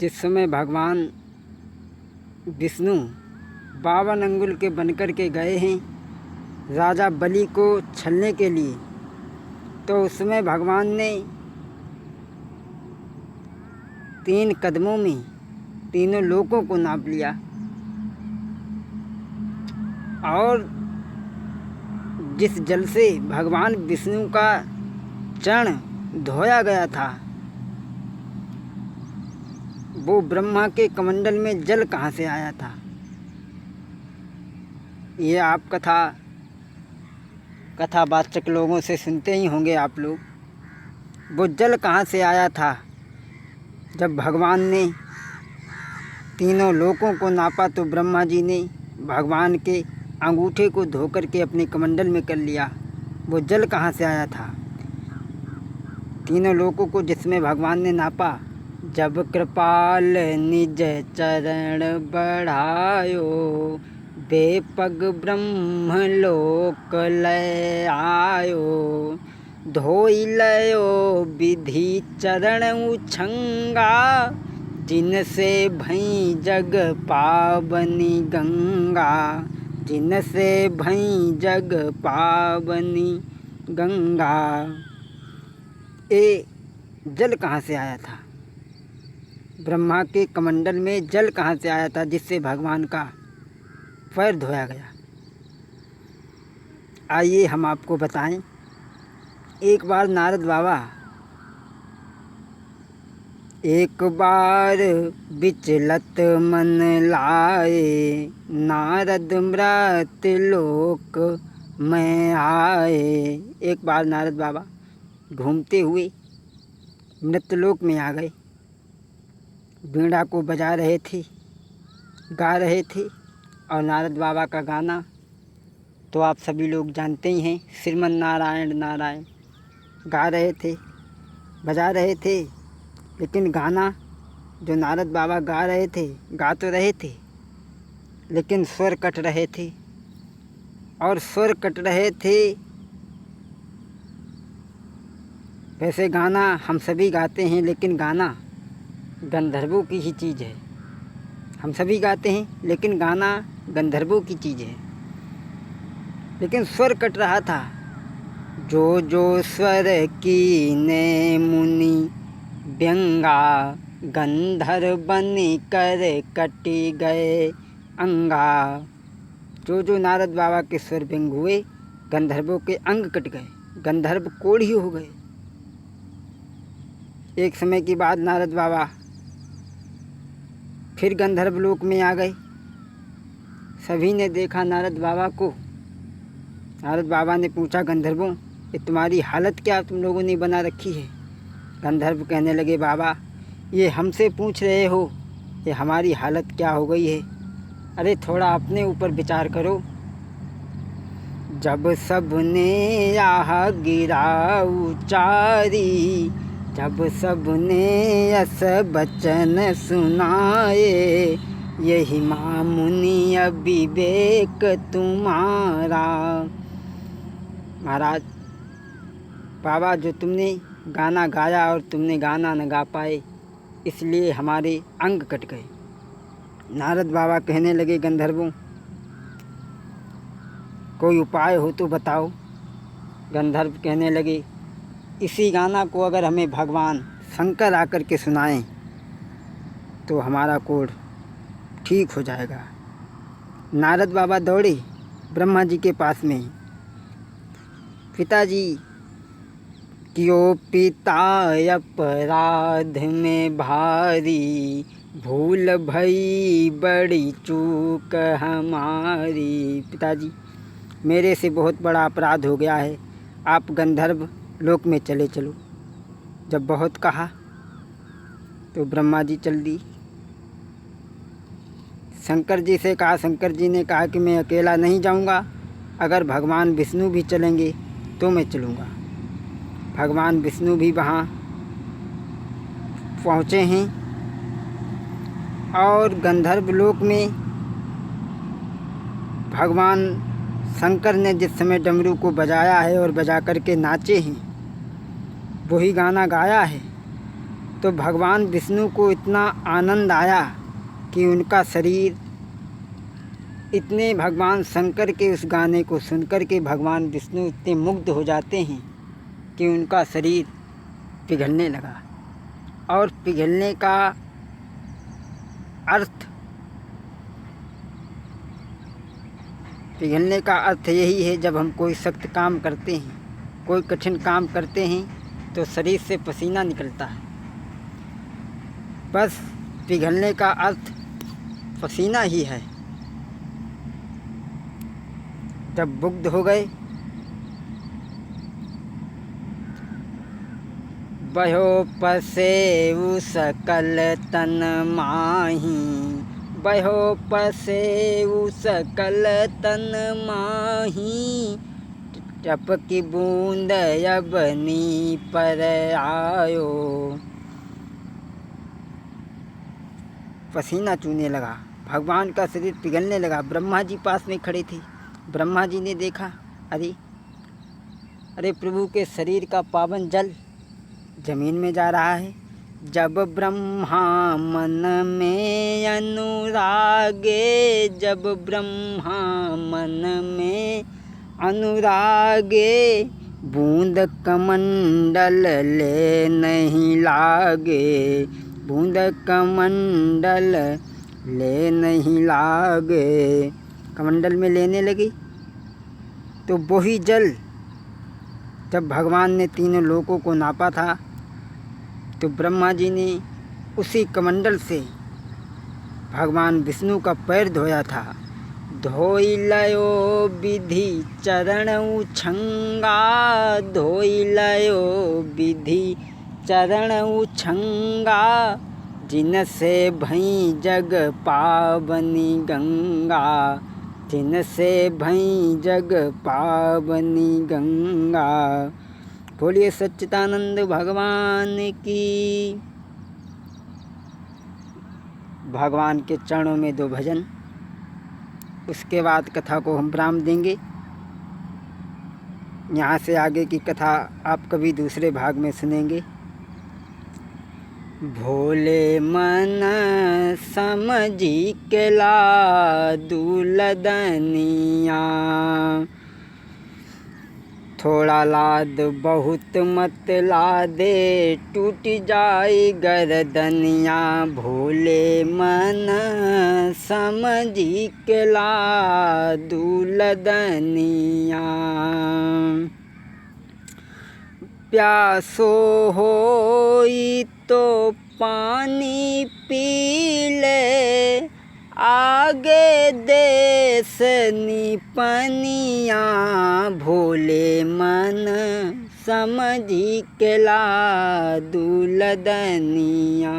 जिस समय भगवान विष्णु 52 अंगुल के बनकर के गए हैं राजा बलि को छलने के लिए, तो उस समय भगवान ने 3 कदमों में तीनों लोकों को नाप लिया और जिस जल से भगवान विष्णु का चरण धोया गया था, वो ब्रह्मा के कमंडल में जल कहाँ से आया था। ये आप कथावाचक लोगों से सुनते ही होंगे आप लोग। वो जल कहाँ से आया था। जब भगवान ने तीनों लोकों को नापा तो ब्रह्मा जी ने भगवान के अंगूठे को धोकर के अपने कमंडल में कर लिया। वो जल कहाँ से आया था। तीनों लोकों को जिसमें भगवान ने नापा, जब कृपाल निज चरण बढ़ायो, बेपग ब्रह्म लोक लय आयो, धोई लयो विधि चरण उछंगा, जिनसे भई जग पावनी गंगा, जिनसे भई जग पावनी गंगा। ये जल कहाँ से आया था। ब्रह्मा के कमंडल में जल कहाँ से आया था जिससे भगवान का पैर धोया गया। आइए हम आपको बताएं। एक बार नारद बाबा एक बार विचलत मन लाए, नारद मृत लोक में आए। एक बार नारद बाबा घूमते हुए मृतलोक में आ गए। वीणा को बजा रहे थे, गा रहे थे। और नारद बाबा का गाना तो आप सभी लोग जानते ही हैं, श्रीमन नारायण नारायण गा रहे थे, बजा रहे थे। लेकिन गाना जो नारद बाबा गा रहे थे, गा तो रहे थे लेकिन स्वर कट रहे थे। और स्वर कट रहे थे। वैसे गाना हम सभी गाते हैं, लेकिन गाना गंधर्वों की ही चीज़ है। हम सभी गाते हैं लेकिन गाना गंधर्वों की चीज़ है। लेकिन स्वर कट रहा था। जो जो स्वर कीने मुनि व्यंगा, गंधर्व बनी कर कटी गए अंगा। जो जो नारद बाबा के स्वर व्यंग हुए, गंधर्वों के अंग कट गए, गंधर्व कोढ़ी हो गए। एक समय की बात, नारद बाबा फिर गंधर्व लोक में आ गए। सभी ने देखा नारद बाबा को। नारद बाबा ने पूछा, गंधर्वों ये तुम्हारी हालत क्या तुम लोगों ने बना रखी है। गंधर्व कहने लगे, बाबा ये हमसे पूछ रहे हो ये हमारी हालत क्या हो गई है। अरे थोड़ा अपने ऊपर विचार करो। जब सबने आह गिरा उचारी, जब सबने यस बचन सुनाए, यही माँ मुनि अविवेक तुम्हारा। महाराज बाबा, जो तुमने गाना गाया और तुमने गाना न गा पाए, इसलिए हमारे अंग कट गए। नारद बाबा कहने लगे, गंधर्वों कोई उपाय हो तो बताओ। गंधर्व कहने लगे, इसी गाना को अगर हमें भगवान शंकर आकर के सुनाएं तो हमारा कोढ़ ठीक हो जाएगा। नारद बाबा दौड़े ब्रह्मा जी के पास में। पिताजी, क्यों पिता अपराध में भारी, भूल भई बड़ी चूक हमारी। पिताजी मेरे से बहुत बड़ा अपराध हो गया है, आप गंधर्व लोक में चले चलो। जब बहुत कहा तो ब्रह्मा जी चल दी। शंकर जी से कहा, शंकर जी ने कहा कि मैं अकेला नहीं जाऊंगा, अगर भगवान विष्णु भी चलेंगे तो मैं चलूँगा। भगवान विष्णु भी वहाँ पहुँचे हैं और गंधर्व लोक में भगवान शंकर ने जिस समय डमरू को बजाया है और बजा कर के नाचे हैं, वही गाना गाया है। तो भगवान विष्णु को इतना आनंद आया कि उनका शरीर, इतने भगवान शंकर के उस गाने को सुनकर के भगवान विष्णु इतने मुग्ध हो जाते हैं कि उनका शरीर पिघलने लगा। और पिघलने का अर्थ यही है, जब हम कोई सख्त काम करते हैं, कोई कठिन काम करते हैं तो शरीर से पसीना निकलता है। बस पिघलने का अर्थ पसीना ही है। जब मुग्ध हो गए, बहो पसेउ सकल तन माही, बहो पसेउ सकल तन माही, टपकी बूंद अबनी पर आयो। पसीना चूने लगा, भगवान का शरीर पिघलने लगा। ब्रह्मा जी पास में खड़े थे। ब्रह्मा जी ने देखा, अरे प्रभु के शरीर का पावन जल जमीन में जा रहा है। जब ब्रह्मा मन में अनुरागे, जब ब्रह्मा मन में अनुरागे, बूंद कमंडल ले नहीं लागे, बूंद कमंडल ले नहीं लागे। कमंडल में लेने लगी तो वही जल जब भगवान ने तीनों लोकों को नापा था तो ब्रह्मा जी ने उसी कमंडल से भगवान विष्णु का पैर धोया था। धोई लयो विधि चरण उछंगा, धोई लयो विधि चरण उछंगा, जिनसे भई जग पावनी गंगा, जिनसे भई जग पावनी गंगा। बोलिए सच्चिदानंद भगवान की। भगवान के चरणों में 2 भजन, उसके बाद कथा को हम विराम देंगे। यहाँ से आगे की कथा आप कभी दूसरे भाग में सुनेंगे। भोले मन समझी के ला दुलदनिया, थोड़ा लाद बहुत मत लादे, टूट जाए गर्दनिया। भोले मन समझी के ला दुलदनिया, प्यासो होई तो पानी पी ले, आगे देश निपनिया। भोले मन समझी के ला दुलदनिया।